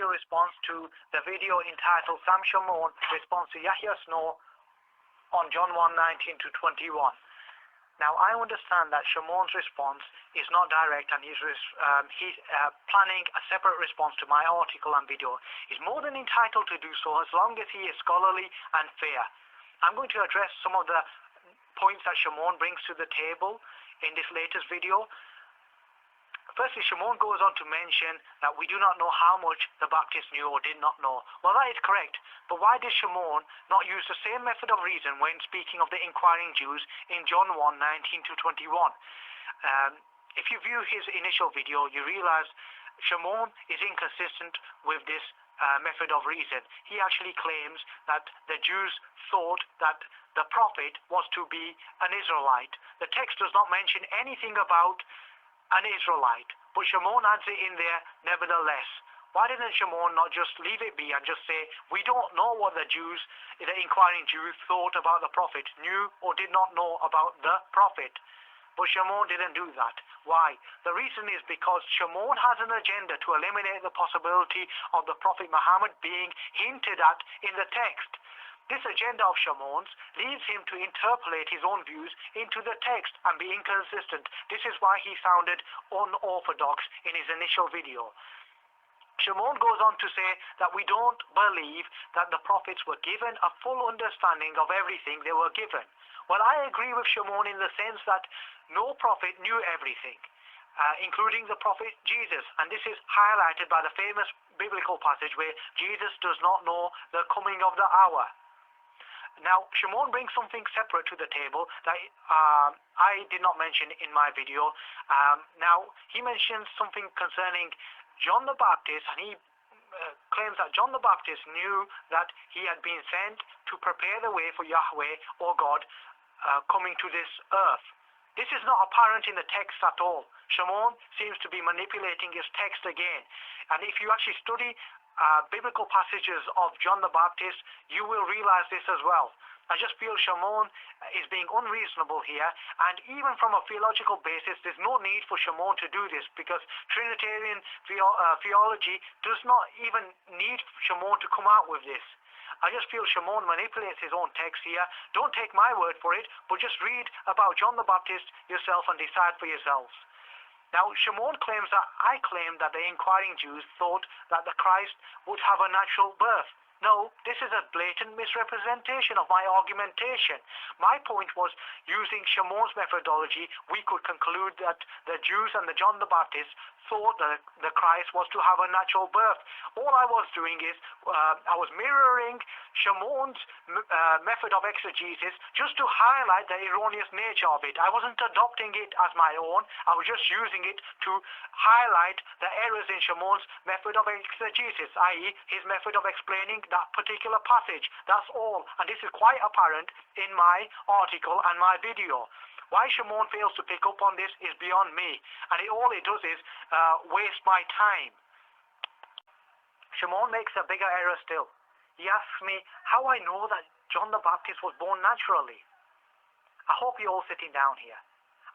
audio response to the video entitled Shamoun Response to Yahya Snow on John 1:19 to 21. Now, I understand that Shamoun's response is not direct, and he's planning a separate response to my article and video. He's more than entitled to do so as long as he is scholarly and fair. I'm going to address some of the points that Shamoun brings to the table in this latest video. Firstly, Shamoun goes on to mention that we do not know how much the Baptists knew or did not know. Well, that is correct, but why did Shamoun not use the same method of reason when speaking of the inquiring Jews in John 1:19 to 21? If you view his initial video, you realize Shamoun is inconsistent with this method of reason. He actually claims that the Jews thought that the prophet was to be an Israelite. The text does not mention anything about an Israelite, but Shamoun adds it in there nevertheless. Why didn't Shamoun not just leave it be and just say, we don't know what the inquiring Jews thought about the prophet, knew or did not know about the prophet? But Shamoun didn't do that. Why? The reason is because Shamoun has an agenda to eliminate the possibility of the Prophet Muhammad being hinted at in the text. This agenda of Shamoun's leads him to interpolate his own views into the text and be inconsistent. This is why he sounded unorthodox in his initial video. Shamoun goes on to say that we don't believe that the prophets were given a full understanding of everything they were given. Well, I agree with Shamoun in the sense that no prophet knew everything, including the prophet Jesus. And this is highlighted by the famous biblical passage where Jesus does not know the coming of the hour. Now, Shamoun brings something separate to the table that I did not mention in my video. Now, he mentions something concerning John the Baptist, and he claims that John the Baptist knew that he had been sent to prepare the way for Yahweh, or God, coming to this earth. This is not apparent in the text at all. Shamoun seems to be manipulating his text again. And if you actually study biblical passages of John the Baptist, you will realize this as well. I just feel Shamoun is being unreasonable here, and even from a theological basis, there's no need for Shamoun to do this, because Trinitarian theology does not even need Shamoun to come out with this. I just feel Shamoun manipulates his own text here. Don't take my word for it, but just read about John the Baptist yourself and decide for yourselves. Now, Shamoun claims that I claim that the inquiring Jews thought that the Christ would have a natural birth. No, this is a blatant misrepresentation of my argumentation. My point was, using Shamoun's methodology, we could conclude that the Jews and the John the Baptist thought that the Christ was to have a natural birth. All I was doing is, I was mirroring Shamoun's method of exegesis just to highlight the erroneous nature of it. I wasn't adopting it as my own. I was just using it to highlight the errors in Shamoun's method of exegesis, i.e. his method of explaining that particular passage. That's all. And this is quite apparent in my article and my video. Why Shamoun fails to pick up on this is beyond me, and all it does is waste my time. Shamoun makes a bigger error still. He asks me how I know that John the Baptist was born naturally. I hope you're all sitting down here.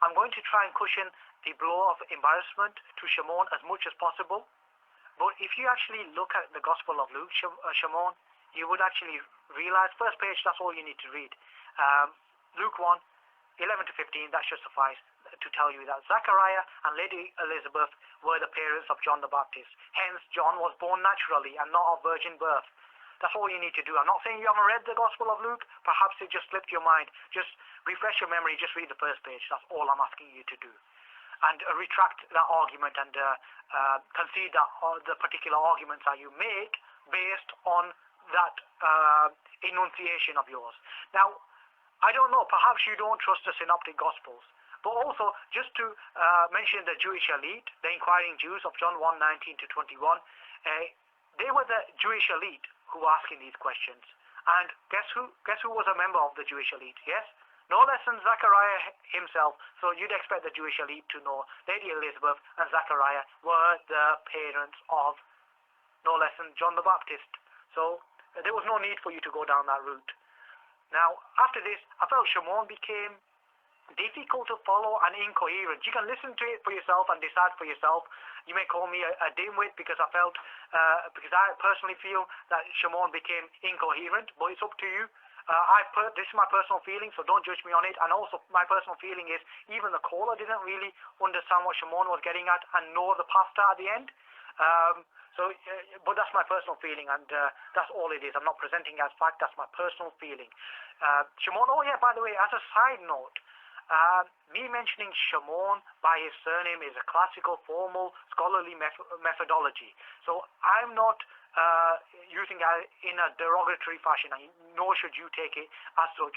I'm going to try and cushion the blow of embarrassment to Shamoun as much as possible, but if you actually look at the Gospel of Luke, Shamoun, you would actually realize, first page, that's all you need to read. Luke 1:11 to 15, that should suffice to tell you that Zachariah and Lady Elizabeth were the parents of John the Baptist. Hence, John was born naturally and not of virgin birth. That's all you need to do. I'm not saying you haven't read the Gospel of Luke. Perhaps it just slipped your mind. Just refresh your memory. Just read the first page. That's all I'm asking you to do. And retract that argument and concede that the particular arguments that you make based on that enunciation of yours. Now, I don't know, perhaps you don't trust the Synoptic Gospels, but also just to mention the Jewish elite, the inquiring Jews of John 1:19 to 21, they were the Jewish elite who were asking these questions. And guess who was a member of the Jewish elite? Yes? No less than Zachariah himself. So you'd expect the Jewish elite to know Lady Elizabeth and Zachariah were the parents of no less than John the Baptist. So there was no need for you to go down that route. Now, after this, I felt Shamoun became difficult to follow and incoherent. You can listen to it for yourself and decide for yourself. You may call me a dimwit because I personally feel that Shamoun became incoherent, but it's up to you. This is my personal feeling, so don't judge me on it. And also, my personal feeling is even the caller didn't really understand what Shamoun was getting at, and nor the pastor at the end. But that's my personal feeling, and that's all it is. I'm not presenting as fact. That's my personal feeling. Shamoun. Oh yeah, by the way, as a side note, me mentioning Shamoun by his surname is a classical, formal, scholarly methodology. So I'm not using it in a derogatory fashion, nor should you take it as such.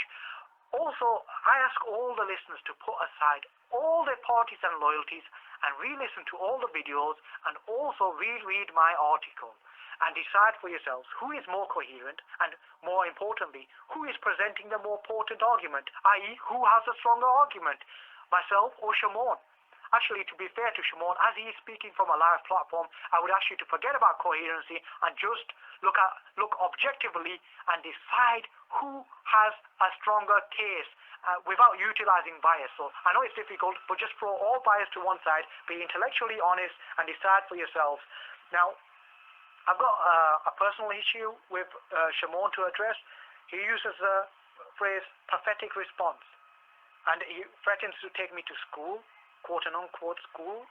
Also, I ask all the listeners to put aside all their parties and loyalties and re-listen to all the videos, and also reread my article and decide for yourselves who is more coherent, and more importantly, who is presenting the more potent argument, i.e. who has a stronger argument, myself or Shamoun. Actually, to be fair to Shamoun, as he is speaking from a live platform, I would ask you to forget about coherency and just look objectively and decide who has a stronger case without utilizing bias. So I know it's difficult, but just throw all bias to one side, be intellectually honest, and decide for yourselves. Now, I've got a personal issue with Shamoun to address. He uses the phrase pathetic response, and he threatens to take me to school, quote and unquote school,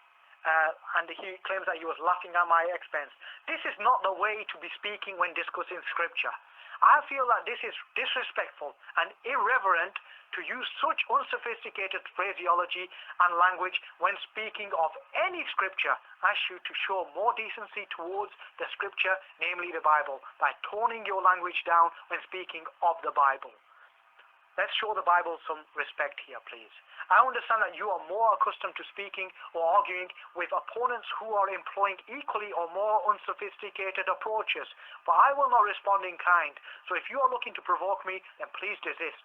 and he claims that he was laughing at my expense. This is not the way to be speaking when discussing scripture. I feel that this is disrespectful and irreverent to use such unsophisticated phraseology and language when speaking of any scripture. I ask you to show more decency towards the scripture, namely the Bible, by toning your language down when speaking of the Bible. Let's show the Bible some respect here, please. I understand that you are more accustomed to speaking or arguing with opponents who are employing equally or more unsophisticated approaches, but I will not respond in kind. So if you are looking to provoke me, then please desist.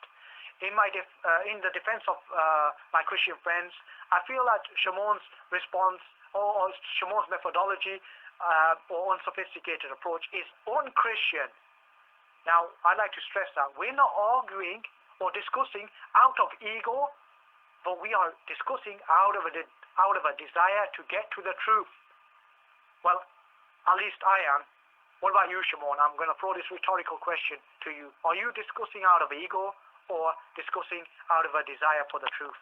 In the defense of my Christian friends, I feel that Shamoun's response or Shamoun's methodology or unsophisticated approach is un-Christian. Now, I'd like to stress that we're not arguing or discussing out of ego, but we are discussing out of a desire to get to the truth. Well, at least I am. What about you, Shamoun? I'm going to throw this rhetorical question to you. Are you discussing out of ego or discussing out of a desire for the truth?